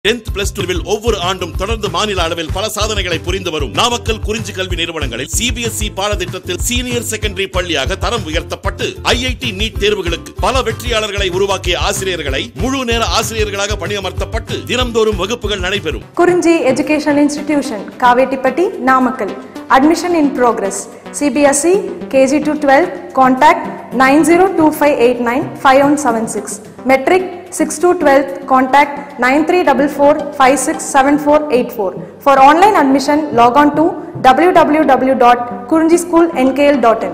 10th plus 2 will ஒவ்வொரு ஆண்டும் தொடர்ந்து மாநில அளவில் பல சாதனைகளை புரிந்து வரும் நாமக்கல் குறிஞ்சி கல்வி நிறுவனங்களில் CBSE பாடத்திட்டத்தில் சீனியர் செகண்டரி பள்ளியாக தரம் உயர்த்தப்பட்டு IIT நீட் தேர்வுகளுக்கு பல வெற்றியாளர்களை உருவாக்கிய ஆசிரியர்களை முழு நேர ஆசிரியர்களாக பணியமர்த்தப்பட்டு தினம்தோறும் வகுப்புகள் நடைபெறும். குறிஞ்சி educational institution Kavettipatti Namakkal. Admission in progress. CBSE KG to 12 contact 9025895176. Metric 6 to 12 contact 9344567484. For online admission log on to www.kurunjischoolnkl.in.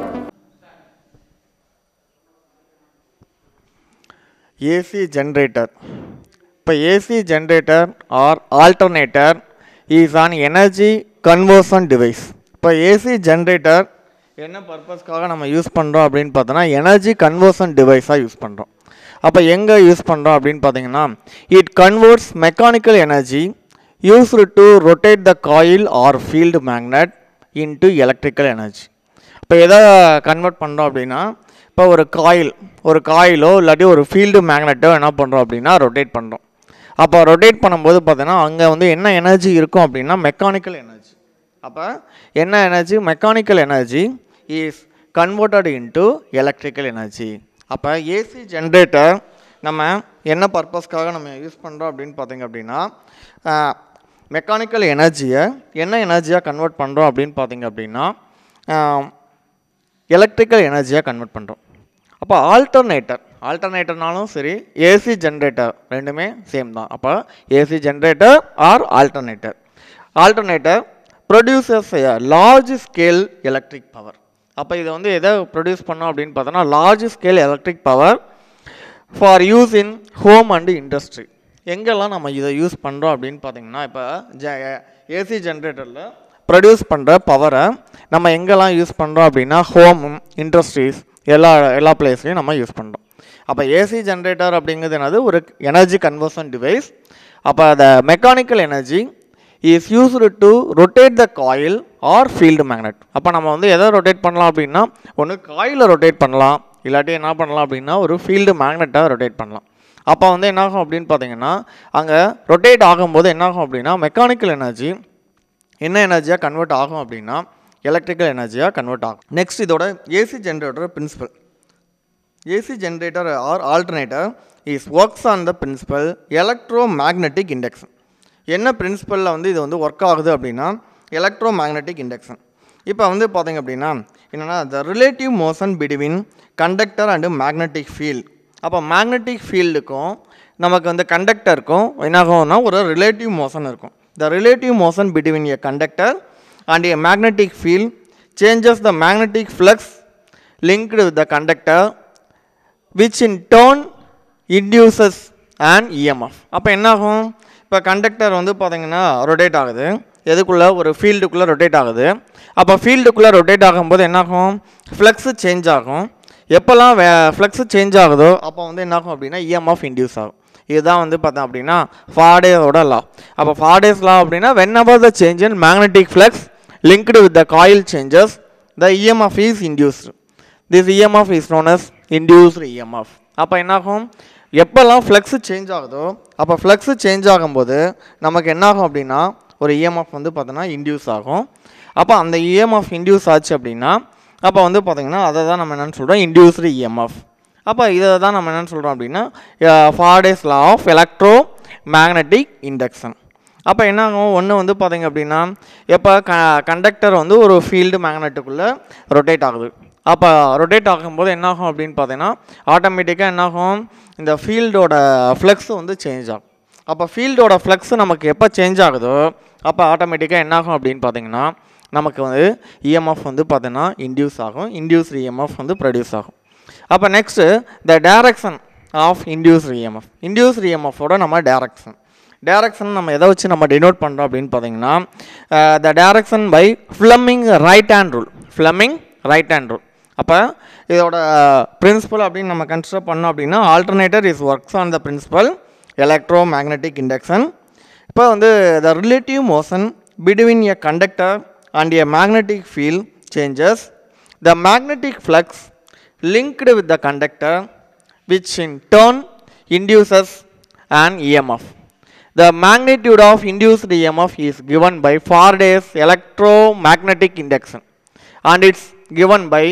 AC generator. AC generator or alternator is an energy conversion device. AC generator என்ன பர்பஸ்க்காக நம்ம use பண்ணுறோம் அப்படின்னு பார்த்தோன்னா energy conversion டிவைஸாக use பண்ணுறோம். அப்போ எங்கே use பண்ணுறோம் அப்படின்னு பார்த்தீங்கன்னா it converts mechanical energy used to rotate the coil or field magnet into electrical energy. இப்போ எதை கன்வெர்ட் பண்ணுறோம் அப்படின்னா இப்போ ஒரு காயிலோ இல்லாட்டி ஒரு ஃபீல்டு மேக்னெட்டோ என்ன பண்ணுறோம் அப்படின்னா ரொட்டேட் பண்ணுறோம். அப்போ ரொட்டேட் பண்ணும்போது பார்த்தீங்கன்னா அங்கே வந்து என்ன எனர்ஜி இருக்கும் அப்படின்னா மெக்கானிக்கல் எனர்ஜி. அப்போ என்ன energy? Mechanical energy is converted into electrical energy. அப்போ ஏசி ஜென்ரேட்டர் நம்ம என்ன பர்பஸ்க்காக நம்ம யூஸ் பண்ணுறோம் அப்படின்னு பார்த்தீங்க அப்படின்னா மெக்கானிக்கல் எனர்ஜியை என்ன எனர்ஜியாக கன்வெர்ட் பண்ணுறோம் அப்படின்னு பார்த்தீங்க அப்படின்னா எலக்ட்ரிக்கல் எனர்ஜியாக கன்வெர்ட் பண்ணுறோம். அப்போ ஆல்டர்னேட்டர்னாலும் சரி ஏசி ஜென்ரேட்டர் ரெண்டுமே சேம் தான். அப்போ AC generator or alternator producers a large scale electric power. அப்போ இதை வந்து எதை ப்ரொடியூஸ் பண்ணோம் அப்படின்னு பார்த்தோன்னா large scale electric power for use in home and industry. எங்கெல்லாம் நம்ம இதை யூஸ் பண்ணுறோம் அப்படின்னு பார்த்தீங்கன்னா இப்போ ஏசி ஜென்ரேட்டரில் ப்ரொடியூஸ் பண்ணுற பவரை நம்ம எங்கெல்லாம் யூஸ் பண்ணுறோம் அப்படின்னா ஹோம், இண்டஸ்ட்ரீஸ் எல்லா பிளேஸ்லையும் நம்ம யூஸ் பண்ணுறோம். அப்போ ஏசி ஜென்ரேட்டர் அப்படிங்கிறது என்னது? ஒரு எனர்ஜி கன்வர்ஷன் டிவைஸ். அப்போ அந்த mechanical energy is used to rotate the coil or field magnet. அப்போ நம்ம வந்து எதை ரொட்டேட் பண்ணலாம் அப்படின்னா ஒன்று காயிலை ரொட்டேட் பண்ணலாம், இல்லாட்டி என்ன பண்ணலாம் அப்படின்னா ஒரு ஃபீல்டு மேக்னெட்டை ரொட்டேட் பண்ணலாம். அப்போ வந்து என்னாகும் அப்படின்னு பார்த்தீங்கன்னா அங்கே ரொட்டேட் ஆகும்போது என்னாகும் அப்படின்னா மெக்கானிக்கல் எனர்ஜி என்ன எனர்ஜியாக கன்வெர்ட் ஆகும் அப்படின்னா எலக்ட்ரிக்கல் எனர்ஜியாக கன்வெர்ட் ஆகும். நெக்ஸ்ட் இதோட AC generator principle. AC generator or alternator is works on the principle electromagnetic induction. என்ன பிரின்சிபலில் வந்து இது வந்து ஒர்க் ஆகுது அப்படின்னா எலக்ட்ரோ மேக்னெட்டிக் இண்டக்ஷன். இப்போ வந்து பார்த்தீங்க அப்படின்னா என்னென்னா த relative motion between conductor and magnetic field. அப்போ மேக்னெட்டிக் ஃபீல்டுக்கும் நமக்கு வந்து கண்டக்டருக்கும் என்னாகும்னா ஒரு ரிலேட்டிவ் மோஷன் இருக்கும். த relative motion between a conductor and a magnetic field changes the magnetic flux linked with the conductor which in turn induces and EMF. அப்போ என்னாகும்? இப்போ conductor வந்து பார்த்திங்கன்னா ரொட்டேட் ஆகுது, எதுக்குள்ளே? ஒரு ஃபீல்டுக்குள்ளே ரொட்டேட் ஆகுது. அப்போ ஃபீல்டுக்குள்ளே ரொட்டேட் ஆகும்போது என்னாகும்? ஃப்ளக்ஸு சேஞ்ச் ஆகும். எப்போல்லாம் ஃப்ளக்ஸு சேஞ்ச் ஆகுதோ அப்போ வந்து என்னாகும் அப்படின்னா EMF இன்டியூஸ் ஆகும். இதுதான் வந்து பார்த்தோம் அப்படின்னா ஃபாரடேயோட லா. அப்போ ஃபாரடேஸ் லா அப்படின்னா whenever the change in magnetic flux linked with the coil changes the EMF is induced. This EMF is known as induced EMF. அப்போ என்னாகும்? எப்போல்லாம் ஃப்ளக்ஸு சேஞ்ச் ஆகுதோ அப்போ ஃப்ளக்ஸு சேஞ்ச் ஆகும்போது நமக்கு என்னாகும் அப்படின்னா ஒரு EMF வந்து பார்த்தோன்னா இன்டியூஸ் ஆகும். அப்போ அந்த EMF இன்டியூஸ் ஆச்சு அப்படின்னா அப்போ வந்து பார்த்திங்கன்னா அதை தான் நம்ம என்னென்னு சொல்கிறோம்? Induced EMF. அப்போ இதை தான் நம்ம என்னென்னு சொல்கிறோம் அப்படின்னா Faraday's law of electromagnetic induction. அப்போ என்னாகும்? ஒன்று வந்து பார்த்திங்க அப்படின்னா எப்போ கண்டக்டர் வந்து ஒரு ஃபீல்டு மேக்னெட்டுக்குள்ளே ரொட்டேட் ஆகுது. அப்போ ரொட்டேட் ஆகும்போது என்னாகும் அப்படின்னு பார்த்தீங்கன்னா ஆட்டோமேட்டிக்காக என்னாகும்? இந்த ஃபீல்டோட ஃப்ளக்ஸு வந்து சேஞ்ச் ஆகும். அப்போ ஃபீல்டோட ஃப்ளக்ஸு நமக்கு எப்போ சேஞ்ச் ஆகுதோ அப்போ ஆட்டோமேட்டிக்காக என்னாகும் அப்படின்னு பார்த்தீங்கன்னா நமக்கு வந்து EMF வந்து பார்த்தீங்கன்னா இன்டியூஸ் ஆகும். இன்டியூஸ்டு EMF வந்து ப்ரொடியூஸ் ஆகும். அப்போ next the direction of induced EMF. Induced EMFோட நம்ம டைரக்ஷன் நம்ம எதை வச்சு நம்ம டினோட் பண்ணுறோம் அப்படின்னு பார்த்தீங்கன்னா the direction by Fleming right hand rule. அப்போ இதோட பிரின்சிபல் அப்படின்னு நம்ம கன்சிடர் பண்ணோம் அப்படின்னா alternator is works on the principle electromagnetic induction. இப்போ வந்து the relative motion between a conductor and a magnetic field changes the magnetic flux linked with the conductor which in turn induces an EMF. the magnitude of induced EMF is given by Faraday's electromagnetic induction and it's given by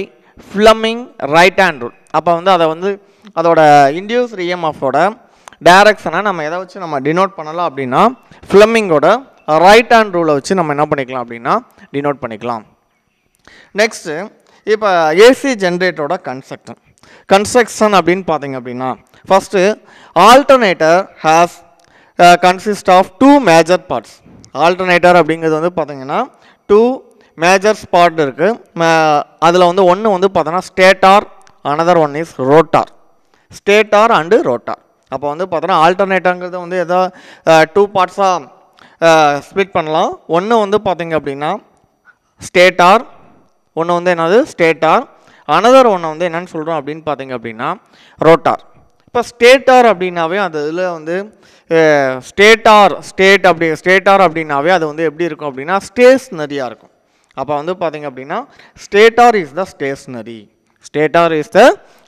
Fleming right hand rule. அப்போ வந்து அதை வந்து அதோட induced இஎம்எஃபோட டைரக்ஷனை நம்ம எதை வச்சு நம்ம denote பண்ணலாம் அப்படின்னா ஃப்ளெமிங்கோட ரைட் ஹேண்ட் ரூலை வச்சு நம்ம என்ன பண்ணிக்கலாம் அப்படின்னா டினோட் பண்ணிக்கலாம். நெக்ஸ்ட்டு இப்போ ஏசி ஜென்ரேட்டரோட கன்ஸ்ட்ரக்ஷன் அப்படின்னு பார்த்தீங்க அப்படின்னா first alternator has consist of 2 major parts. Alternator அப்படிங்கிறது வந்து பார்த்தீங்கன்னா 2 மேஜர் பார்ட் இருக்குது. அதில் வந்து ஒன்று வந்து பார்த்தோன்னா stator, another one is rotor. Stator and rotor. அப்போ வந்து பார்த்தோன்னா ஆல்டர்னேட்டருங்கிறது வந்து எதோ 2 பார்ட்ஸாக ஸ்ப்ளிட் பண்ணலாம். ஒன்று வந்து பார்த்தீங்க அப்படின்னா ஸ்டேட்டார், ஒன்று வந்து என்னது ஸ்டேட்டார், அனதர் ஒன்று வந்து என்னென்னு சொல்கிறோம் அப்படின்னு பார்த்தீங்க அப்படின்னா ரோட்டார். இப்போ ஸ்டேட்டார் அப்படின்னாவே அது இதில் வந்து ஸ்டேட்டார் அப்படின்னாவே அது வந்து எப்படி இருக்கும் அப்படின்னா ஸ்டேஷ்னரியாக இருக்கும். அப்போ வந்து பார்த்தீங்க அப்படின்னா stator is the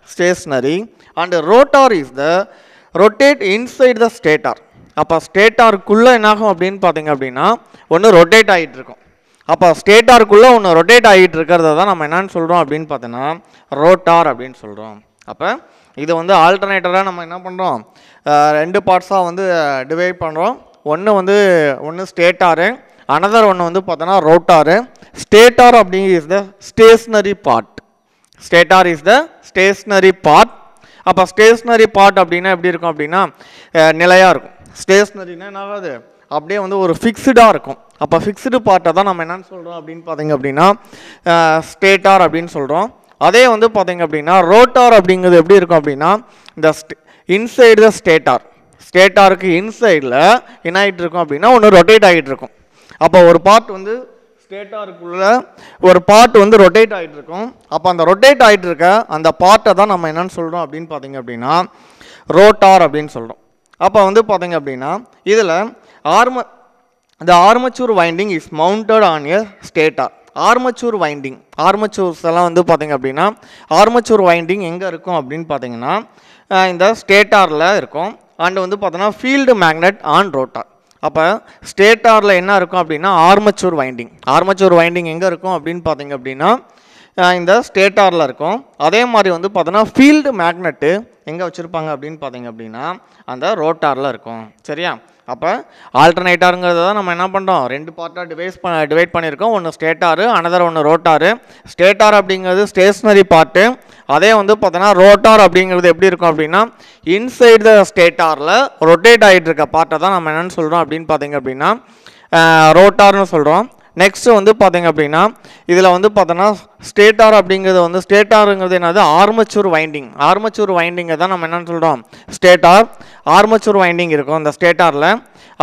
stationery and rotor is the rotate inside the stator. அப்போ ஸ்டேட்டாருக்குள்ளே என்னாகும் அப்படின்னு பார்த்தீங்க அப்படின்னா ஒன்று ரொட்டேட் ஆகிட்டு இருக்கும். அப்போ ஸ்டேட்டாருக்குள்ளே ஒன்று ரொட்டேட் ஆகிட்டு இருக்கிறத தான் நம்ம என்னென்னு சொல்கிறோம் அப்படின்னு பார்த்தோன்னா ரோட்டார் அப்படின்னு சொல்கிறோம். அப்போ இது வந்து ஆல்டர்னேட்டராக நம்ம என்ன பண்ணுறோம் 2 பார்ட்ஸாக வந்து டிவைட் பண்ணுறோம். ஒன்று ஸ்டேட்டாரு, அனதர் ஒன்று வந்து பார்த்தோன்னா ரோட்டாரு. ஸ்டேட்டார் அப்படிங்கிறது இஸ் த ஸ்டேஷ்னரி பார்ட். அப்போ ஸ்டேஷ்னரி பார்ட் அப்படின்னா எப்படி இருக்கும் அப்படின்னா நிலையாக இருக்கும். ஸ்டேஷ்னரினா என்ன ஆகாது, அப்படியே வந்து ஒரு ஃபிக்ஸ்டாக இருக்கும். அப்போ ஃபிக்ஸ்டு பார்ட்டை தான் நம்ம என்னென்னு சொல்கிறோம் அப்படின்னு பார்த்தீங்க அப்படின்னா ஸ்டேட்டார் அப்படின்னு சொல்கிறோம். அதே வந்து பார்த்தீங்க அப்படின்னா ரோட்டார் அப்படிங்கிறது எப்படி இருக்கும் அப்படின்னா இந்த இன்சைடு த ஸ்டேட்டாருக்கு இன்சைடில் என்ன ஆகிட்டு இருக்கும் அப்படின்னா ஒன்று ரொட்டேட் ஆகிட்டு இருக்கும். அப்போ ஒரு பார்ட் வந்து ஸ்டேட்டாருக்குள்ள ஒரு பார்ட் வந்து ரொட்டேட் ஆகிட்டு இருக்கும். அப்போ அந்த ரொட்டேட் ஆகிட்டு இருக்க அந்த பார்ட்டை தான் நம்ம என்னென்னு சொல்கிறோம் அப்படின்னு பார்த்தீங்க அப்படின்னா ரோட்டார் அப்படின்னு சொல்கிறோம். அப்போ வந்து பார்த்தீங்க அப்படின்னா இதில் the armature winding is mounted on a stator. ஆர்மச்சூர்ஸ் எல்லாம் வந்து பார்த்தீங்க அப்படின்னா ஆர்மச்சூர் வைண்டிங் எங்கே இருக்கும் அப்படின்னு பார்த்தீங்கன்னா இந்த ஸ்டேட்டாரில் இருக்கும். அண்டு வந்து பார்த்தோன்னா ஃபீல்டு மேக்னெட் ஆன் ரோட்டார். அப்போ ஸ்டேட்டாரில் என்ன இருக்கும் அப்படின்னா ஆர்மச்சூர் வைண்டிங் எங்கே இருக்கும் அப்படின்னு பார்த்தீங்க அப்படின்னா இந்த ஸ்டேட்டாரில் இருக்கும். அதே மாதிரி வந்து பார்த்தோன்னா ஃபீல்டு மேக்னெட்டு எங்கே வச்சுருப்பாங்க அப்படின்னு பார்த்தீங்க அப்படின்னா அந்த ரோட்டாரில் இருக்கும். சரியா? அப்போ ஆல்டர்னேட்டருங்கிறத தான் நம்ம என்ன பண்ணுறோம் 2 பார்ட்டாக டிவைட் பண்ணியிருக்கோம். ஒன்று ஸ்டேட்டாரு, அனதர் ஒன்று ரோட்டாரு. ஸ்டேட்டார் அப்படிங்கிறது ஸ்டேஷ்னரி பார்ட்டு. அதே வந்து பார்த்தோன்னா ரோட்டார் அப்படிங்கிறது எப்படி இருக்கும் அப்படின்னா இன்சைடு த ஸ்டேட்டாரில் ரொட்டேட் ஆகிட்டு இருக்க பார்ட்டை தான் நம்ம என்னென்னு சொல்கிறோம் அப்படின்னு பார்த்தீங்க அப்படின்னா ரோட்டார்னு சொல்கிறோம். நெக்ஸ்ட்டு வந்து பார்த்தீங்க அப்படின்னா இதில் வந்து பார்த்தோன்னா ஸ்டேட்டார் அப்படிங்கிறது வந்து ஸ்டேட்டாருங்கிறது என்னது ஆர்மச்சூர் வைண்டிங்கை தான் நம்ம என்னென்னு சொல்கிறோம் ஸ்டேட்டார். ஆர்மச்சூர் வைண்டிங் இருக்கும் இந்த ஸ்டேட்டாரில்.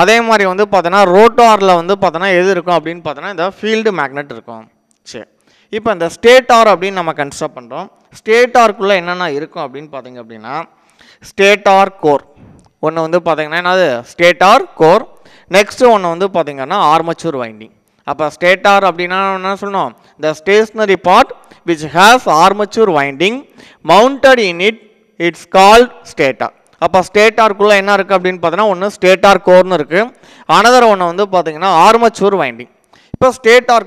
அதே மாதிரி வந்து பார்த்தோன்னா ரோட்டாரில் வந்து பார்த்தோன்னா எது இருக்கும் அப்படின்னு பார்த்தோன்னா இந்த ஃபீல்டு மேக்னெட் இருக்கும். சரி, இப்போ இந்த ஸ்டேட்டார் அப்படின்னு நம்ம கன்ஸ்ட்ரக்ட் பண்ணுறோம். ஸ்டேட்டாருக்குள்ளே என்னென்ன இருக்கும் அப்படின்னு பார்த்தீங்க அப்படின்னா ஸ்டேட்டார் கோர் ஒன்று வந்து பார்த்தீங்கன்னா என்னது ஸ்டேட்டார் கோர். நெக்ஸ்ட்டு ஒன்று வந்து பார்த்தீங்கன்னா ஆர்மச்சூர் வைண்டிங். அப்போ ஸ்டேட்டார் அப்படின்னா என்ன சொல்லணும் the stationary part which has armature winding mounted in it's called stator. அப்போ ஸ்டேட்டாருக்குள்ளே என்ன இருக்குது அப்படின்னு பார்த்தீங்கன்னா ஒன்று ஸ்டேட்டார் கோர்னு இருக்குது, அனதர் ஒன்று வந்து பார்த்தீங்கன்னா ஆர்மச்சூர் வைண்டிங். இப்போ ஸ்டேட்டார்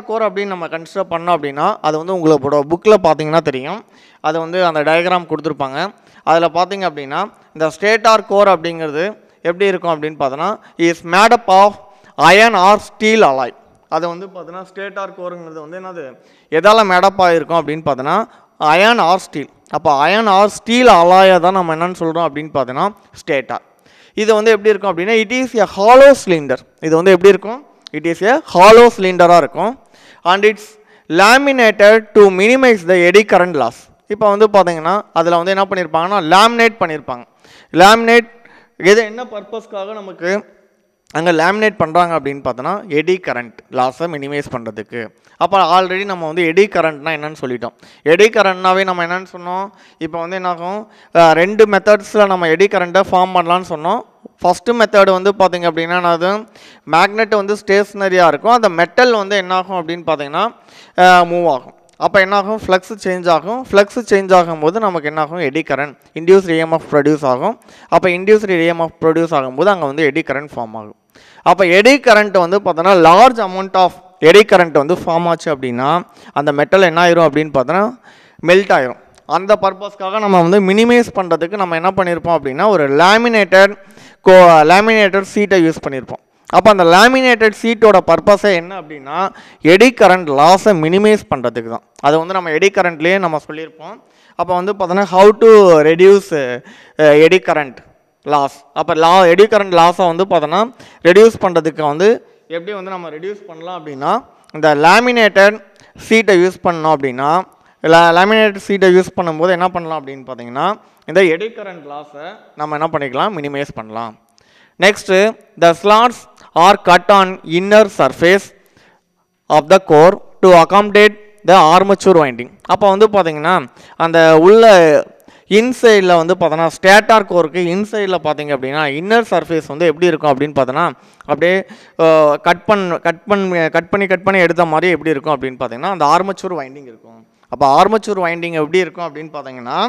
கோர் அப்படின்னு நம்ம கன்சிடர் பண்ணோம் அப்படின்னா அது வந்து உங்களோட புக்கில் பார்த்தீங்கன்னா தெரியும். அது வந்து அந்த டயக்ராம் கொடுத்துருப்பாங்க. அதில் பார்த்தீங்க அப்படின்னா இந்த ஸ்டேட்டார் கோர் அப்படிங்கிறது எப்படி இருக்கும் அப்படின்னு பார்த்தோன்னா is made up of iron or steel alloy. அது வந்து பார்த்தோன்னா ஸ்டேட்டார் கோருங்கிறது வந்து என்னது எதால் மேடப் ஆகிருக்கும் அப்படின்னு பார்த்தோன்னா அயன் ஆர் ஸ்டீல். அப்போ அயன் ஆர் ஸ்டீல் அலாயை தான் நம்ம என்னென்னு சொல்கிறோம் அப்படின்னு பார்த்தோன்னா ஸ்டேட்டார். இது வந்து எப்படி இருக்கும் அப்படின்னா it is a hollow cylinder. இது வந்து எப்படி இருக்கும் இட் இஸ் எ ஹாலோ சிலிண்டராக இருக்கும். And it's laminated to minimize the eddy current loss. இப்போ வந்து பார்த்தீங்கன்னா அதில் வந்து என்ன பண்ணியிருப்பாங்கன்னா லேமினேட் பண்ணியிருப்பாங்க. லேமினேட் எது என்ன பர்பஸ்க்காக நமக்கு அங்கே லேமினேட் பண்ணுறாங்க அப்படின்னு பார்த்தோன்னா எடி கரண்ட் லாஸை மினிமைஸ் பண்ணுறதுக்கு. அப்போ ஆல்ரெடி நம்ம வந்து எடி கரண்ட்னா என்னென்னு சொல்லிட்டோம். எடி கரண்ட்னாவே நம்ம என்னென்னு சொன்னோம் இப்போ வந்து என்னாகும் 2 மெத்தட்ஸில் நம்ம எடி கரண்ட்டை ஃபார்ம் பண்ணலான்னு சொன்னோம். ஃபஸ்ட்டு மெத்தட் வந்து பார்த்திங்க அப்படின்னா அது மேக்னெட் வந்து ஸ்டேஷ்னரியாக இருக்கும், அந்த மெட்டல் வந்து என்னாகும் அப்படின்னு பார்த்தீங்கன்னா மூவ் ஆகும். அப்போ என்னாகும், ஃப்ளக்ஸ் சேஞ்ச் ஆகும். ஃப்ளக்ஸ் சேஞ்ச் ஆகும்போது நமக்கு என்னாகும், eddy current, induced EMF produce ஆகும். அப்போ இன்டியூஸ்டு இஎம்எஃப் ப்ரொடியூஸ் ஆகும்போது அங்கே வந்து எடி கரண்ட் ஃபார்ம் ஆகும். அப்போ எடி கரண்ட் வந்து பார்த்தோன்னா large amount of eddy current வந்து ஃபார்ம் ஆச்சு அப்படின்னா அந்த மெட்டல் என்ன ஆயிரும் அப்படின்னு பார்த்தோன்னா மெல்ட் ஆயிரும். அந்த பர்பஸ்க்காக நம்ம வந்து மினிமைஸ் பண்ணுறதுக்கு நம்ம என்ன பண்ணியிருப்போம் அப்படின்னா ஒரு லேமினேட்டட் சீட்டை யூஸ் பண்ணியிருப்போம். அப்போ அந்த லேமினேட்டட் சீட்டோட பர்பஸே என்ன அப்படின்னா எடி கரண்ட் லாஸை மினிமைஸ் பண்ணுறதுக்கு தான். அது வந்து நம்ம எடி கரண்ட்லேயே நம்ம சொல்லியிருப்போம். அப்போ வந்து பார்த்தோன்னா how to reduce eddy current loss. அப்போ எடி கரண்ட் லாஸை வந்து பார்த்தோன்னா ரெடியூஸ் பண்ணுறதுக்கு வந்து எப்படி வந்து நம்ம ரெடியூஸ் பண்ணலாம் அப்படின்னா இந்த லேமினேட்டட் சீட்டை யூஸ் பண்ணோம் அப்படின்னா லேமினேட்டட் சீட்டை யூஸ் பண்ணும்போது என்ன பண்ணலாம் அப்படின்னு பார்த்தீங்கன்னா இந்த எடி கரண்ட் லாஸை நம்ம என்ன பண்ணிக்கலாம், மினிமைஸ் பண்ணலாம். Next the slots are cut on inner surface of the core to accommodate the armature winding. அப்போ வந்து பார்த்தீங்கன்னா அந்த உள்ள இன்சைடில் வந்து பார்த்தோன்னா ஸ்டேட்டார் கோருக்கு இன்சைடில் பார்த்தீங்க அப்படின்னா இன்னர் சர்ஃபேஸ் வந்து எப்படி இருக்கும் அப்படின்னு பார்த்தோன்னா அப்படியே கட் பண்ணி எடுத்த மாதிரி எப்படி இருக்கும் அப்படின்னு பார்த்தீங்கன்னா அந்த ஆர்மச்சூர் வைண்டிங் இருக்கும். அப்போ ஆர்மச்சூர் வைண்டிங் எப்படி இருக்கும் அப்படின்னு பார்த்தீங்கன்னா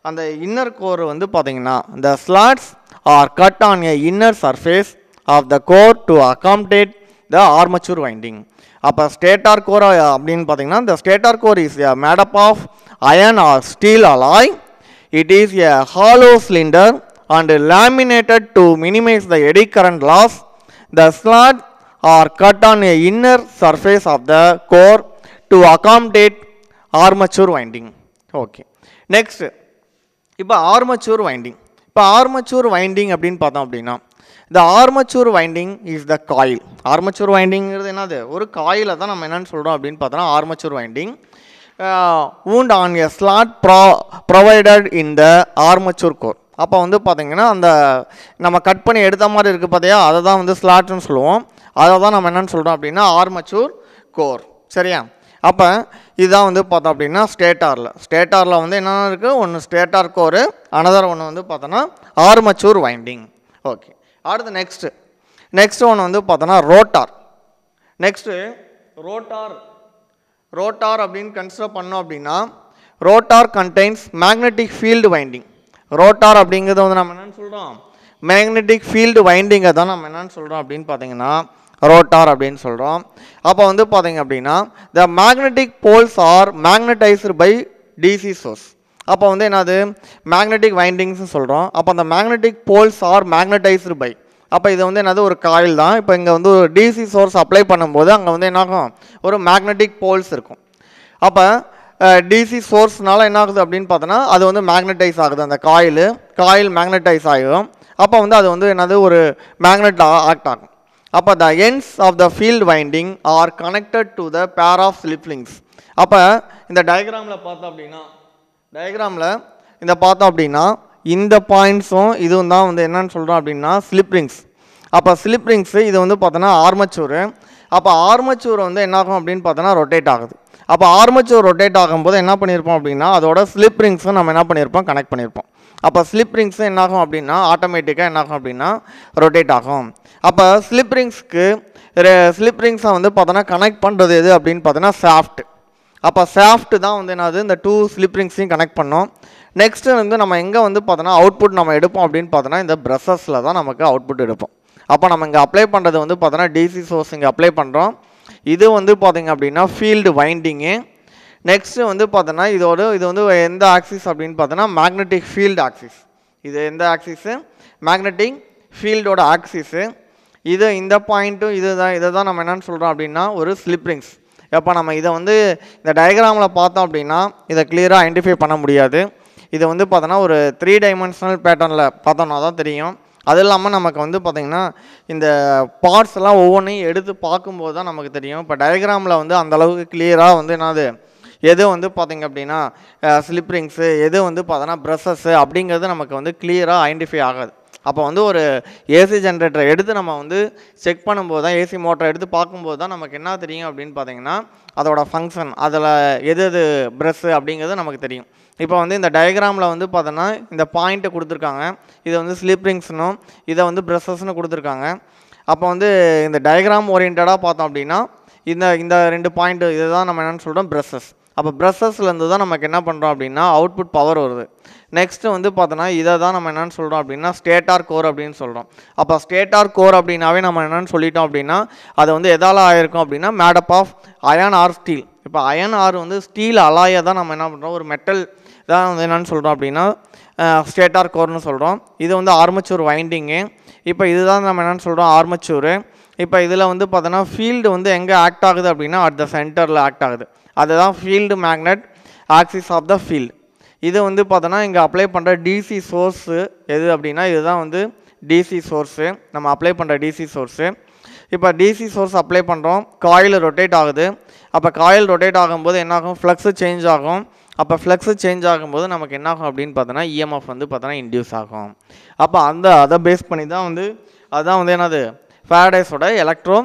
அந்த இன்னர் கோர் வந்து பார்த்தீங்கன்னா இந்த slots are cut on a inner surface of the core to accommodate the armature winding. அப்போ ஸ்டேட்டார் கோர் அப்படின்னு பார்த்தீங்கன்னா இந்த stator core is made up of iron or steel alloy. It is a hollow cylinder and laminated to minimize the eddy current loss. The slats are cut on a inner surface of the core to accommodate armature winding. Okay. Next, இப்போ armature winding. இப்போ armature winding அப்படின்னு பார்த்தோம் அப்படின்னா the armature winding is the coil. Armature winding என்னது, ஒரு காயிலை தான் நம்ம என்னன்னு சொல்கிறோம் அப்படின்னு பார்த்தோன்னா armature winding. wound on a slot provided in the armature core. அப்போ வந்து பார்த்தீங்கன்னா அந்த நம்ம கட் பண்ணி எடுத்த மாதிரி இருக்குது பார்த்தியா, அதை தான் வந்து ஸ்லாட்னு சொல்லுவோம். அதை தான் நம்ம என்னென்னு சொல்கிறோம் அப்படின்னா ஆர்மச்சூர் கோர். சரியா? அப்போ இதுதான் வந்து பார்த்தோம் அப்படின்னா ஸ்டேட்டாரில் வந்து என்னென்ன இருக்குது, ஒன்று ஸ்டேட்டார் கோரு, அனதர் ஒன்று வந்து பார்த்தோன்னா ஆர்மச்சூர் வைண்டிங். ஓகே, அடுத்து நெக்ஸ்ட் ஒன்று வந்து பார்த்தோன்னா ரோட்டார். நெக்ஸ்ட்டு ரோட்டார் அப்படின்னு கன்சிடர் பண்ணோம் அப்படின்னா rotor contains magnetic field winding. Rotor அப்படிங்கிறத வந்து நம்ம என்னென்னு சொல்கிறோம், மேக்னெட்டிக் ஃபீல்டு வைண்டிங்கை தான் நம்ம என்னென்னு சொல்கிறோம் அப்படின்னு பார்த்தீங்கன்னா ரோட்டார் அப்படின்னு சொல்கிறோம். அப்போ வந்து பார்த்தீங்க அப்படின்னா the magnetic poles are magnetized by DC source. அப்போ வந்து என்னது மேக்னெட்டிக் வைண்டிங்ஸ்னு சொல்கிறோம். அப்போ அந்த magnetic poles are magnetized by, அப்போ இது வந்து என்னது ஒரு காயில் தான். இப்போ இங்கே வந்து ஒரு டிசி சோர்ஸ் அப்ளை பண்ணும்போது அங்கே வந்து என்னாகும், ஒரு மேக்னெட்டிக் போல்ஸ் இருக்கும். அப்போ டிசி சோர்ஸ்னால என்ன ஆகுது அப்படின்னு பார்த்தோன்னா அது வந்து மேக்னடைஸ் ஆகுது, அந்த காயில் மேக்னடைஸ் ஆகும். அப்போ வந்து அது வந்து என்னது ஒரு மேக்னெட் ஆக்ட் ஆகும். அப்போ the ends of the field winding are connected to the pair of slip rings. அப்போ இந்த டயக்ராமில் பார்த்தோம் அப்படின்னா இந்த பாயிண்ட்ஸும் இதுவும் தான் வந்து என்னன்னு சொல்கிறோம் அப்படின்னா ஸ்லிப் ரிங்ஸ். அப்போ ஸ்லிப் ரிங்ஸு இது வந்து பார்த்தோன்னா ஆர்மச்சூரு. அப்போ ஆர்மச்சூர் வந்து என்னாகும் அப்படின்னு பார்த்தோன்னா ரொட்டேட் ஆகுது. அப்போ ஆர்மச்சூர் ரொட்டேட் ஆகும்போது என்ன பண்ணியிருப்போம் அப்படின்னா அதோட ஸ்லிப் ரிங்ஸும் நம்ம என்ன பண்ணியிருப்போம், கனெக்ட் பண்ணியிருப்போம். அப்போ ஸ்லிப் ரிங்ஸும் என்னாகும் அப்படின்னா ஆட்டோமேட்டிக்காக என்னாகும் அப்படின்னா ரொட்டேட் ஆகும். அப்போ ஸ்லிப் ரிங்ஸை வந்து பார்த்தோன்னா கனெக்ட் பண்ணுறது எது அப்படின்னு பார்த்தோன்னா ஷாஃப்ட். அப்போ ஷாஃப்ட் தான் வந்து என்னது இந்த 2 ஸ்லிப் ரிங்ஸையும் கனெக்ட் பண்ணோம். நெக்ஸ்ட்டு வந்து நம்ம எங்கே வந்து பார்த்தோன்னா அவுட்புட் நம்ம எடுப்போம் அப்படின்னு பார்த்தோன்னா இந்த ப்ரஷஸில் தான் நமக்கு அவுட்புட் எடுப்போம். அப்போ நம்ம இங்கே அப்ளை பண்ணுறது வந்து பார்த்தோன்னா டிசி சோர்ஸ் இங்கே அப்ளை பண்ணுறோம். இது வந்து பார்த்திங்க அப்படின்னா ஃபீல்டு வைண்டிங்கு. நெக்ஸ்ட்டு வந்து பார்த்தோன்னா இது வந்து எந்த ஆக்சிஸ் அப்படின்னு பார்த்தோன்னா மேக்னெட்டிக் ஃபீல்டு ஆக்சிஸ். இது எந்த ஆக்சிஸு, மேக்னெட்டிக் ஃபீல்டோட ஆக்சிஸு. இந்த பாயிண்ட்டும் இதை தான் நம்ம என்னென்னு சொல்கிறோம் அப்படின்னா ஒரு ஸ்லிப் ரிங்ஸ். எப்போ நம்ம இதை வந்து இந்த டயக்ராமில் பார்த்தோம் அப்படின்னா இதை கிளியராக ஐடென்டிஃபை பண்ண முடியாது. இது வந்து பார்த்தோன்னா ஒரு 3 டைமென்ஷனல் பேட்டர்னில் பார்த்தோம்னா தான் தெரியும். அது இல்லாமல் நமக்கு வந்து பார்த்திங்கன்னா இந்த பார்ட்ஸ் எல்லாம் ஒவ்வொன்றையும் எடுத்து பார்க்கும்போது தான் நமக்கு தெரியும். இப்போ டயக்ராமில் வந்து அந்தளவுக்கு கிளியராக வந்து என்னது எது வந்து பார்த்திங்க அப்படின்னா ஸ்லிப் ரிங்ஸு, எது வந்து பார்த்தோன்னா ப்ரஷஸ்ஸு அப்படிங்கிறது நமக்கு வந்து கிளியராக ஐடென்டிஃபை ஆகாது. அப்போ வந்து ஒரு ஏசி ஜென்ரேட்டரை எடுத்து நம்ம வந்து செக் பண்ணும்போது தான், ஏசி மோட்டரை எடுத்து பார்க்கும்போது தான் நமக்கு என்ன தெரியும் அப்படின்னு பார்த்தீங்கன்னா அதோட ஃபங்க்ஷன், அதில் எது ப்ரஷ்ஷு அப்படிங்கிறது நமக்கு தெரியும். இப்போ வந்து இந்த டயக்ராமில் வந்து பார்த்தோன்னா இந்த பாயிண்ட்டை கொடுத்துருக்காங்க, இதை வந்து ஸ்லிப் ரிங்ஸ்னும் இதை வந்து ப்ரஷஸ்னு கொடுத்துருக்காங்க. அப்போ வந்து இந்த டயக்ராம் ஓரியன்டாக பார்த்தோம் அப்படின்னா இந்த 2 பாயிண்ட்டு இதை தான் நம்ம என்னென்னு சொல்கிறோம் ப்ரஷஸ். அப்போ ப்ரஷஸ்லேருந்து தான் நமக்கு என்ன பண்ணுறோம் அப்படின்னா அவுட்புட் பவர் வருது. நெக்ஸ்ட்டு வந்து பார்த்தோன்னா இதை தான் நம்ம என்னென்னு சொல்கிறோம் அப்படின்னா ஸ்டேட்டார் கோர் அப்படின்னு சொல்கிறோம். அப்போ ஸ்டேட்டார் கோர் அப்படின்னாவே நம்ம என்னென்னு சொல்லிட்டோம் அப்படின்னா அது வந்து எதால் ஆயிருக்கும் அப்படின்னா made up of iron or steel. இப்போ அயன் ஆர் வந்து ஸ்டீல் அலாயை தான் நம்ம என்ன பண்ணுறோம், ஒரு மெட்டல் தான் வந்து என்னென்னு சொல்கிறோம் அப்படின்னா ஸ்டேட்டார் கோர்னு சொல்கிறோம். இது வந்து ஆர்மச்சூர் வைண்டிங்கு. இப்போ இதுதான் நம்ம என்னென்னு சொல்கிறோம் ஆர்மச்சூரு. இப்போ இதில் வந்து பார்த்தோன்னா ஃபீல்டு வந்து எங்கே ஆக்ட் ஆகுது அப்படின்னா அட் த சென்டரில் ஆக்ட் ஆகுது. அதுதான் field magnet axis of the field. இது வந்து பார்த்தோன்னா இங்கே அப்ளை பண்ணுற டிசி சோர்ஸு எது அப்படின்னா இதுதான் வந்து டிசி சோர்ஸு, நம்ம அப்ளை பண்ணுற டிசி சோர்ஸு. இப்போ டிசி சோர்ஸ் அப்ளை பண்ணுறோம், காயில் ரொட்டேட் ஆகுது. அப்போ காயில் ரொட்டேட் ஆகும்போது என்னாகும், ஃப்ளக்ஸு சேஞ்ச் ஆகும். அப்போ ஃப்ளக்ஸு சேஞ்ச் ஆகும்போது நமக்கு என்னாகும் அப்படின்னு பார்த்தோன்னா இஎம்எஃப் வந்து பார்த்தோன்னா இன்டியூஸ் ஆகும். அப்போ அதை பேஸ் பண்ணி தான் வந்து அதுதான் வந்து என்னது ஃபாரடேஸோட எலக்ட்ரோ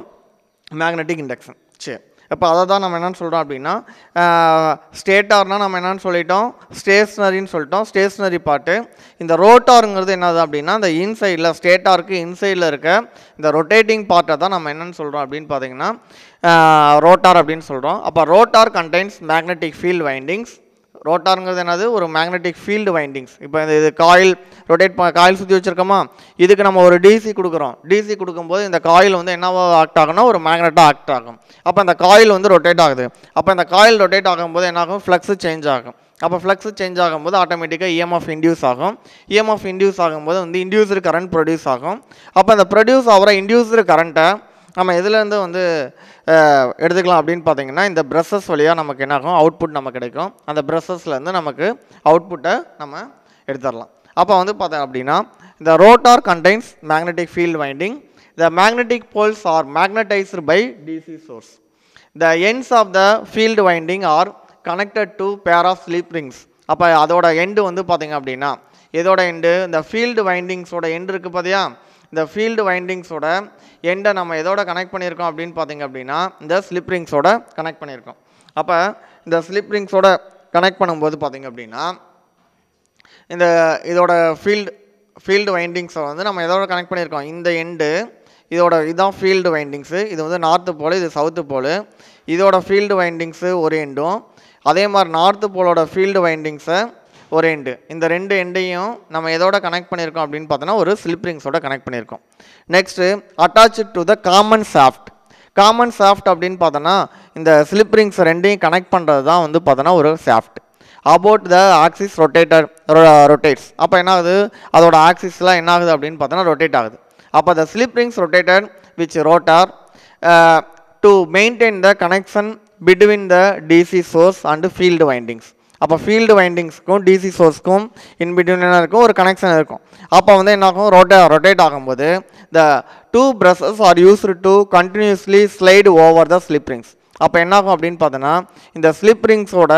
மேக்னெட்டிக் இண்டக்ஷன். சரி, இப்போ அதை தான் நம்ம என்னென்னு சொல்கிறோம் அப்படின்னா ஸ்டேட்டார்னால் நம்ம என்னென்னு சொல்லிட்டோம் ஸ்டேஷ்னரின்னு சொல்லிட்டோம். Stationery part. இந்த ரோட்டாருங்கிறது என்னது அப்படின்னா இந்த இன்சைடில் ஸ்டேட்டாருக்கு இன்சைடில் இருக்க இந்த ரொட்டேட்டிங் பார்ட்டை தான் நம்ம என்னென்னு சொல்கிறோம் அப்படின்னு பார்த்தீங்கன்னா ரோட்டார் அப்படின்னு சொல்கிறோம். அப்போ rotor contains magnetic field windings. ரோட்டாருங்கிறது என்னது, ஒரு மேக்னெட்டிக் ஃபீல்டு வைண்டிங்ஸ். இப்போ இது காயில் ரொட்டேட் காயில் சுற்றி வச்சுருக்கோமா, இதுக்கு நம்ம ஒரு டிசி கொடுக்குறோம். டிசி கொடுக்கும்போது இந்த காயில் வந்து என்னவோ ஆக்ட் ஆகும்னா ஒரு மேக்னெட்டாக ஆக்ட் ஆகும். அப்போ அந்த காயில் வந்து ரொட்டேட் ஆகுது. அப்போ இந்த காயில் ரொட்டேட் ஆகும்போது என்னாகும், ஃப்ளக்ஸு சேஞ்ச் ஆகும். அப்போ ஃப்ளக்ஸு சேஞ்ச் ஆகும்போது ஆட்டோமேட்டிக்காக இஎம்எஃப் இன்டியூஸ் ஆகும். இஎம்எஃப் இன்டியூஸ் ஆகும்போது வந்து இன்டியூஸ்டு கரண்ட் ப்ரொடியூஸ் ஆகும். அப்போ அந்த ப்ரொடியூஸ் ஆகிற இன்டியூஸ்டு கரண்ட்டை நம்ம எதுலேருந்து வந்து எடுத்துக்கலாம் அப்படின்னு பார்த்தீங்கன்னா இந்த ப்ரஷஸ் வழியாக நமக்கு என்னாகும் அவுட்புட் நமக்கு கிடைக்கும். அந்த ப்ரஷஸ்லேருந்து நமக்கு அவுட்புட்டை நம்ம எடுத்துடலாம். அப்போ வந்து பார்த்தோம் அப்படின்னா இந்த rotor contains magnetic field winding. The magnetic poles are magnetized by DC source. The ends of the field winding are connected to pair of slip rings. அப்போ அதோட எண்டு வந்து பார்த்தீங்க அப்படின்னா இதோட எண்டு இந்த ஃபீல்டு வைண்டிங்ஸோட எண்டு இருக்குது பார்த்தியா, இந்த ஃபீல்டு வைண்டிங்ஸோட எண்டை நம்ம எதோட கனெக்ட் பண்ணியிருக்கோம் அப்படின்னு பார்த்தீங்க அப்படின்னா இந்த ஸ்லிப் ரிங்ஸோட கனெக்ட் பண்ணியிருக்கோம். அப்போ இந்த ஸ்லிப் ரிங்ஸோட கனெக்ட் பண்ணும்போது பார்த்தீங்க அப்படின்னா இந்த இதோட ஃபீல்டு வைண்டிங்ஸை வந்து நம்ம எதோட கனெக்ட் பண்ணியிருக்கோம், இந்த எண்டு இதுதான் ஃபீல்டு வைண்டிங்ஸு. இது வந்து நார்த்து போல், இது சவுத்து போல். இதோட ஃபீல்டு வைண்டிங்ஸு ஒரு எண்டும், அதே மாதிரி நார்த்து போலோட ஃபீல்டு வைண்டிங்ஸை ஒரு எண்டு. இந்த ரெண்டு எண்டையும் நம்ம எதோட கனெக்ட் பண்ணியிருக்கோம் அப்படின்னு பார்த்தோன்னா ஒரு ஸ்லிப் ரிங்ஸோட கனெக்ட் பண்ணியிருக்கோம். Next attach to the common shaft. Common shaft அப்படின்னு பார்த்தோன்னா இந்த ஸ்லிப் ரிங்ஸ் ரெண்டையும் கனெக்ட் பண்ணுறது தான் வந்து பார்த்தோன்னா ஒரு shaft. About the axis rotates. அப்போ என்ன ஆகுது, அதோட ஆக்சிஸ்லாம் என்ன ஆகுது அப்படின்னு பார்த்தோன்னா ரொட்டேட் ஆகுது. அப்போ the slip rings rotated which rotor to maintain the connection between the DC source and field windings. அப்போ ஃபீல்டு வைண்டிங்ஸ்க்கும் டிசி சோர்ஸ்க்கும் இன்பிட்வீன் என்ன இருக்கும், ஒரு கனெக்ஷன் இருக்கும். அப்போ வந்து என்ன ஆகும், ரொட்டேட் ஆகும்போது the two brushes are used to continuously slide over the slip rings. அப்போ என்னாகும் அப்படின்னு பார்த்தோன்னா இந்த ஸ்லிப் ரிங்ஸோட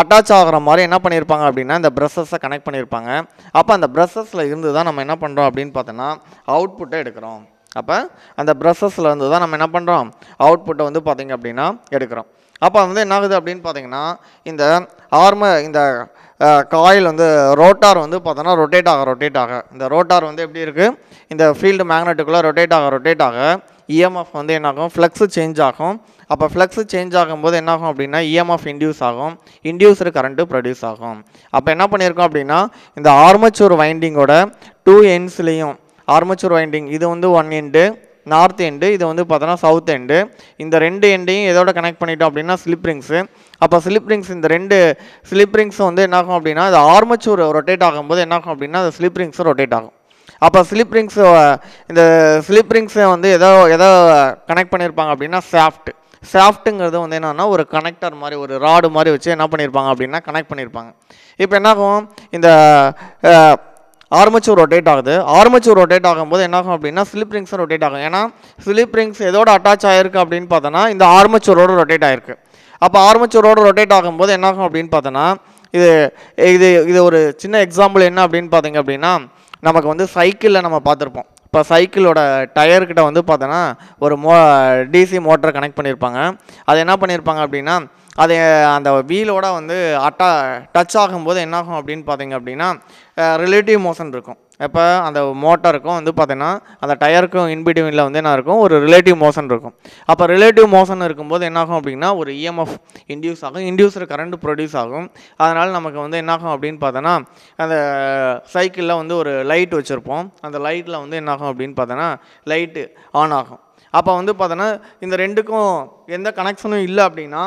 அட்டாச் ஆகிற மாதிரி என்ன பண்ணியிருப்பாங்க அப்படின்னா இந்த ப்ரஷஸை கனெக்ட் பண்ணியிருப்பாங்க. அப்போ அந்த ப்ரஷஸில் இருந்து தான் நம்ம என்ன பண்ணுறோம் அப்படின்னு பார்த்தோன்னா அவுட்புட்டை எடுக்கிறோம். அப்போ அந்த ப்ரஷஸில் இருந்து தான் நம்ம என்ன பண்ணுறோம் அவுட்புட்டை வந்து பார்த்திங்க அப்படின்னா எடுக்கிறோம். அப்போ வந்து என்ன ஆகுது அப்படின்னு பார்த்தீங்கன்னா இந்த காயில் வந்து ரோட்டார் வந்து பார்த்தோன்னா ரொட்டேட் ஆக இந்த ரோட்டார் வந்து எப்படி இருக்குது, இந்த ஃபீல்டு மேக்னெட்டுக்குள்ளே ரொட்டேட் ஆக இஎம்எஃப் வந்து என்னாகும், ஃப்ளக்ஸு சேஞ்ச் ஆகும். அப்போ ஃப்ளக்ஸு சேஞ்ச் ஆகும்போது என்னாகும் அப்படின்னா இஎம்எஃப் இன்டியூஸ் ஆகும், இன்டியூஸ்டு கரண்ட்டு ப்ரொடியூஸ் ஆகும். அப்போ என்ன பண்ணியிருக்கோம் அப்படின்னா இந்த ஆர்மச்சூர் வைண்டிங்கோட 2 எண்ட்ஸ்லேயும் ஆர்மச்சூர் வைண்டிங் இது வந்து 1 எண்டு நார்த் எண்டு, இது வந்து பார்த்தோன்னா சவுத் எண்டு. இந்த ரெண்டு எண்டையும் எதோட கனெக்ட் பண்ணிட்டோம் அப்படின்னா ஸ்லிப் ரிங்ஸு. அப்போ ஸ்லிப் ரிங்ஸ் இந்த ரெண்டு ஸ்லிப் ரிங்ஸும் வந்து என்னாகும் அப்படின்னா இது ஆர்மச்சூர் ரொட்டேட் ஆகும்போது என்னாகும் அப்படின்னா அது ஸ்லிப் ரிங்ஸும் ரொட்டேட் ஆகும். அப்போ இந்த ஸ்லிப் ரிங்ஸை வந்து எதோ கனெக்ட் பண்ணியிருப்பாங்க அப்படின்னா ஷாஃப்ட்டுங்கிறது வந்து என்னன்னா ஒரு கனெக்டர் மாதிரி ஒரு ராடு மாதிரி வச்சு என்ன பண்ணியிருப்பாங்க அப்படின்னா கனெக்ட் பண்ணியிருப்பாங்க. இப்போ என்னாகும், இந்த ஆர்மச்சூர் ரொட்டேட் ஆகுது. ஆர்மச்சூர் ரொட்டேட் ஆகும்போது என்னாகும் அப்படின்னா ஸ்லிப் ரிங்ஸும் ரொட்டேட் ஆகும். ஏன்னா ஸ்லிப் ரிங்ஸ் எதோட அட்டாச் ஆகிருக்கு அப்படின்னு பார்த்தோன்னா இந்த ஆர்மச்சூரோட ரொட்டேட் ஆகிருக்கு. அப்போ ஆர்மச்சூரோட ரொட்டேட் ஆகும்போது என்னாகும் அப்படின்னு பார்த்தோன்னா இது ஒரு சின்ன எக்ஸாம்பிள் என்ன அப்படின்னு பார்த்தீங்க அப்படின்னா நமக்கு வந்து சைக்கிளில் நம்ம பார்த்துருப்போம். இப்போ சைக்கிளோட டயர்கிட்ட வந்து பார்த்தோன்னா ஒரு டிசி மோட்டரை கனெக்ட் பண்ணியிருப்பாங்க. அது என்ன பண்ணியிருப்பாங்க அப்படின்னா அது அந்த வீலோட வந்து டச் ஆகும்போது என்னாகும் அப்படின்னு பார்த்தீங்க அப்படின்னா ரிலேட்டிவ் மோஷன் இருக்கும். இப்போ அந்த மோட்டாருக்கும் வந்து பார்த்தீங்கன்னா அந்த டயருக்கும் இன்பிட்வீனில் வந்து என்ன இருக்கும், ஒரு ரிலேட்டிவ் மோஷன் இருக்கும். அப்போ ரிலேட்டிவ் மோஷன் இருக்கும்போது என்னாகும் அப்படின்னா ஒரு இஎம்எஃப் இன்டியூஸ் ஆகும், இன்டியூஸ்டு கரண்ட் ப்ரொடியூஸ் ஆகும். அதனால் நமக்கு வந்து என்னாகும் அப்படின்னு பார்த்தோன்னா அந்த சைக்கிளில் வந்து ஒரு லைட் வச்சுருப்போம். அந்த லைட்டில் வந்து என்னாகும் அப்படின்னு பார்த்தோன்னா லைட்டு ஆன் ஆகும். அப்போ வந்து பார்த்தோன்னா இந்த ரெண்டுக்கும் எந்த கனெக்ஷனும் இல்லை அப்படின்னா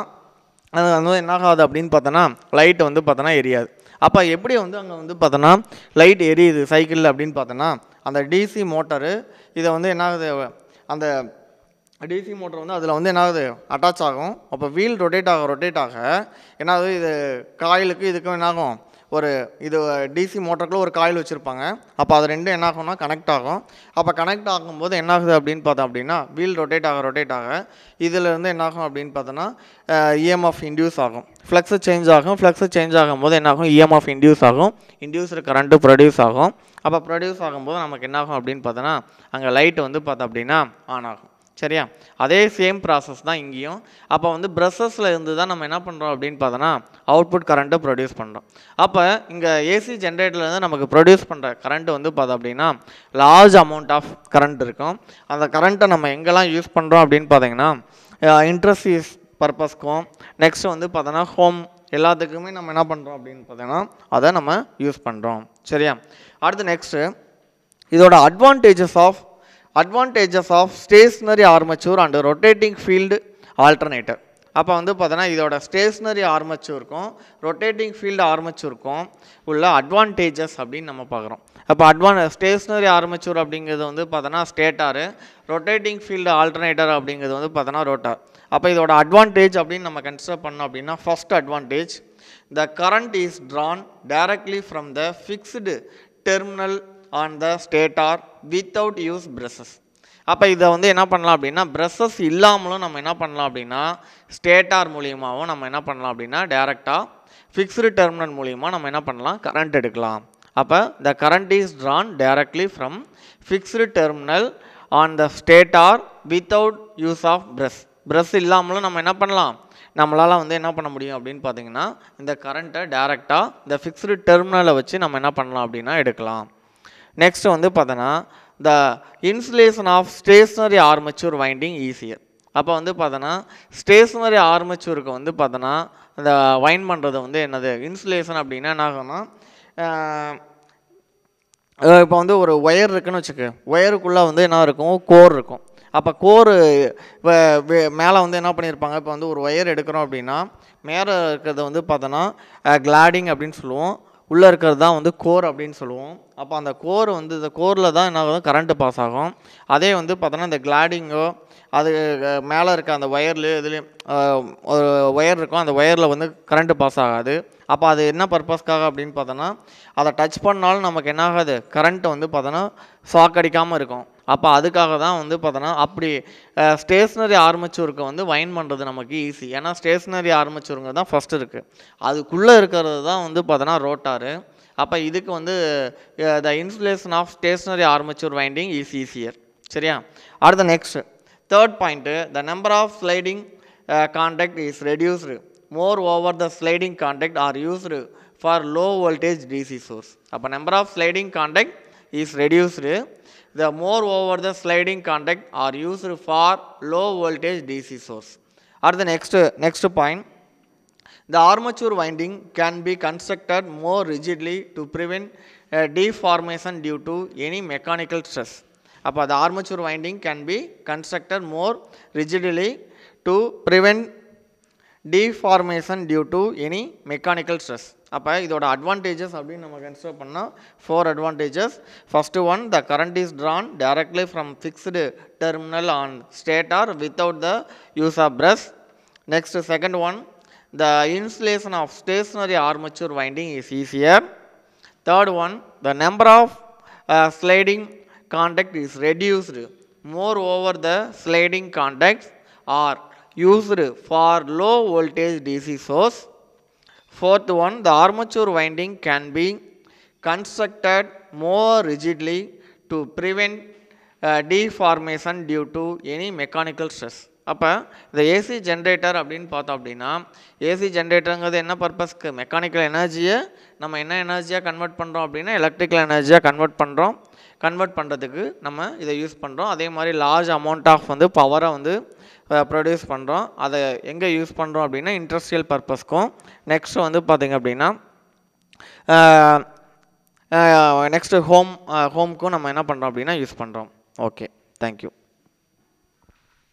அது வந்து என்னாகாது அப்படின்னு பார்த்தோன்னா லைட்டு வந்து பார்த்தோன்னா எரியாது. அப்போ எப்படி வந்து அங்கே வந்து பார்த்தோன்னா லைட் எரியுது சைக்கிளில் அப்படின்னு பார்த்தோன்னா அந்த டிசி மோட்டரு இதை வந்து என்னாகுது, அந்த டிசி மோட்டர் வந்து அதில் வந்து என்னாகுது அட்டாச் ஆகும். அப்போ வீல் ரொட்டேட் ஆக என்னாகுது, இது காயிலுக்கு இதுக்கும் என்னாகும், ஒரு இது டிசி மோட்டருக்குள்ள ஒரு காயில் வச்சுருப்பாங்க. அப்போ அது ரெண்டும் என்னாகும்னா கனெக்ட் ஆகும். அப்போ கனெக்ட் ஆகும்போது என்னாகுது அப்படின்னு பார்த்தோம் அப்படின்னா வீல் ரொட்டேட் ஆக இதிலேருந்து என்னாகும் அப்படின்னு பார்த்தோன்னா இஎம்எஃப் இன்டியூஸ் ஆகும், ஃப்ளக்ஸு சேஞ்ச் ஆகும். ஃப்ளக்ஸு சேஞ்ச் ஆகும்போது என்னாகும், இஎம்எஃப் இன்டியூஸ் ஆகும், இன்டியூஸ்டு கரண்ட்டு ப்ரொடியூஸ் ஆகும். அப்போ ப்ரொடியூஸ் ஆகும்போது நமக்கு என்னாகும் அப்படின்னு பார்த்தோன்னா அங்கே லைட்டு வந்து பார்த்தோம் அப்படின்னா ஆன் ஆகும். சரியா, அதே சேம் ப்ராசஸ் தான் இங்கேயும். அப்போ வந்து ப்ரஷஸில் இருந்து தான் நம்ம என்ன பண்ணுறோம் அப்படின்னு பார்த்தோன்னா அவுட்புட் கரண்ட்டை ப்ரொடியூஸ் பண்ணுறோம். அப்போ இங்கே ஏசி ஜென்ரேட்டர்லேருந்து நமக்கு ப்ரொடியூஸ் பண்ணுற கரண்ட்டு வந்து பார்த்தோம் அப்படின்னா லார்ஜ் அமௌண்ட் ஆஃப் கரண்ட் இருக்கும். அந்த கரண்ட்டை நம்ம எங்கெல்லாம் யூஸ் பண்ணுறோம் அப்படின்னு பார்த்தீங்கன்னா இண்டஸ்ட்ரீஸ் பர்பஸ்க்கும் நெக்ஸ்ட் வந்து பார்த்தோன்னா ஹோம் எல்லாத்துக்குமே நம்ம என்ன பண்ணுறோம் அப்படின்னு பார்த்தோன்னா அதை நம்ம யூஸ் பண்ணுறோம். சரியா, அடுத்து நெக்ஸ்ட்டு இதோட advantages of stationary armature and rotating field alternator. அப்போ வந்து பார்த்தோன்னா இதோட ஸ்டேஷ்னரி ஆர்மச்சூருக்கும் ரொட்டேட்டிங் ஃபீல்டு ஆர்மச்சூருக்கும் உள்ள அட்வான்டேஜஸ் அப்படின்னு நம்ம பார்க்குறோம். அப்போ ஸ்டேஷ்னரி ஆர்மச்சூர் அப்படிங்கிறது வந்து பார்த்தோன்னா ஸ்டேட்டாரு, ரொட்டேட்டிங் ஃபீல்டு ஆல்டர்னேட்டர் அப்படிங்கிறது வந்து பார்த்தோன்னா ரோட்டார். அப்போ இதோட அட்வான்டேஜ் அப்படின்னு நம்ம கன்சிடர் பண்ணோம் அப்படின்னா first advantage, the current is drawn directly from the fixed terminal on the stator without use brushes. அப்போ இதை வந்து என்ன பண்ணலாம் அப்படின்னா ப்ரஷஸ் இல்லாமலும் நம்ம என்ன பண்ணலாம் அப்படின்னா ஸ்டேட்டார் மூலியமாகவும் நம்ம என்ன பண்ணலாம் அப்படின்னா டேரெக்டாக ஃபிக்ஸ்டு டெர்மினல் மூலியமாக நம்ம என்ன பண்ணலாம் கரண்ட் எடுக்கலாம். அப்போ the current is drawn directly from fixed terminal on the stator without use of brush இல்லாமலும் நம்ம என்ன பண்ணலாம், நம்மளால் வந்து என்ன பண்ண முடியும் அப்படின்னு பார்த்தீங்கன்னா இந்த கரண்ட்டை டேரெக்டாக இந்த ஃபிக்ஸ்டு டெர்மினலை வச்சு நம்ம என்ன பண்ணலாம் அப்படின்னா எடுக்கலாம். நெக்ஸ்ட் வந்து பார்த்தோன்னா the insulation of stationary armature winding easier. அப்போ வந்து பார்த்தோன்னா ஸ்டேஷ்னரி ஆர்மச்சூருக்கு வந்து பார்த்தோன்னா இந்த வைண்ட் பண்ணுறது வந்து என்னது இன்சுலேஷன் அப்படின்னா என்ன ஆகும்னா இப்போ வந்து ஒரு ஒயர் இருக்குன்னு வச்சுக்க, ஒயருக்குள்ளே வந்து என்ன இருக்கும் கோர் இருக்கும். அப்போ கோர் மேலே வந்து என்ன பண்ணியிருப்பாங்க, இப்போ வந்து ஒரு ஒயர் எடுக்கிறோம் அப்படின்னா மேலே இருக்கிறத வந்து பார்த்தோன்னா கிளாடிங் அப்படின்னு சொல்லுவோம், உள்ளே இருக்கிறது தான் வந்து கோர் அப்படின்னு சொல்லுவோம். அப்போ அந்த கோர் வந்து இந்த கோரில் தான் என்ன ஆகும் கரண்ட்டு பாஸ் ஆகும். அதே வந்து பார்த்தோன்னா இந்த கிளாடிங்கோ அது மேலே இருக்க அந்த ஒயர்லேயோ இதுலேயும் ஒரு ஒயர் இருக்கும், அந்த ஒயரில் வந்து கரண்ட்டு பாஸ் ஆகாது. அப்போ அது என்ன பர்பஸ்க்காக அப்படின்னு பார்த்தோன்னா அதை டச் பண்ணாலும் நமக்கு என்ன ஆகாது கரண்ட்டு வந்து பார்த்தோன்னா ஷாக் அடிக்காமல் இருக்கும். அப்போ அதுக்காக தான் வந்து பார்த்தோன்னா அப்படி ஸ்டேஷ்னரி ஆர்மச்சூருக்கு வந்து வைண்ட் பண்ணுறது நமக்கு ஈஸி. ஏன்னா ஸ்டேஷ்னரி ஆர்மச்சூருங்க தான் ஃபஸ்ட்டு இருக்குது, அதுக்குள்ளே இருக்கிறது தான் வந்து பார்த்தோன்னா ரோட்டாரு. அப்போ இதுக்கு வந்து the insulation of stationary armature winding is easier. சரியா, அடுத்த next third point, the number of sliding contact is reduced more over the sliding contact are used for low voltage DC source. அப்போ number of sliding contact is reduced, the more over the sliding contact are used for low voltage DC source. Or the next point, the armature winding can be constructed more rigidly to prevent deformation due to any mechanical stress. அப்போ the armature winding can be constructed more rigidly to prevent deformation due to any mechanical stress. அப்போ இதோட advantages அப்படின்னு நம்ம consider பண்ணால் 4 advantages. First one, the current is drawn directly from fixed terminal on stator without the use of brush. Next second one, the insulation of stationary armature winding is easier. Third one, the number of sliding contact is reduced more over the sliding contacts are used for low voltage DC source. Fourth one, the armature winding can be constructed more rigidly to prevent deformation due to any mechanical stress. அப்போ இந்த AC generator அப்படின்னு பார்த்தோம் அப்படின்னா AC ஜென்ரேட்டருங்கிறது என்ன பர்பஸ்க்கு mechanical எனர்ஜியை நம்ம என்ன எனர்ஜியாக கன்வெர்ட் பண்ணுறோம் அப்படின்னா எலக்ட்ரிக்கல் எனர்ஜியாக கன்வெர்ட் பண்ணுறதுக்கு நம்ம இதை யூஸ் பண்ணுறோம். அதே மாதிரி லார்ஜ் அமௌண்ட் ஆஃப் வந்து பவரை வந்து ப்ரொடியூஸ் பண்ணுறோம். அதை எங்கே யூஸ் பண்ணுறோம் அப்படின்னா இண்டஸ்ட்ரியல் பர்பஸ்க்கும் நெக்ஸ்ட் வந்து பார்த்திங்க அப்படின்னா நெக்ஸ்ட்டு ஹோம்க்கும் நம்ம என்ன பண்ணுறோம் அப்படின்னா யூஸ் பண்ணுறோம். Okay, thank you.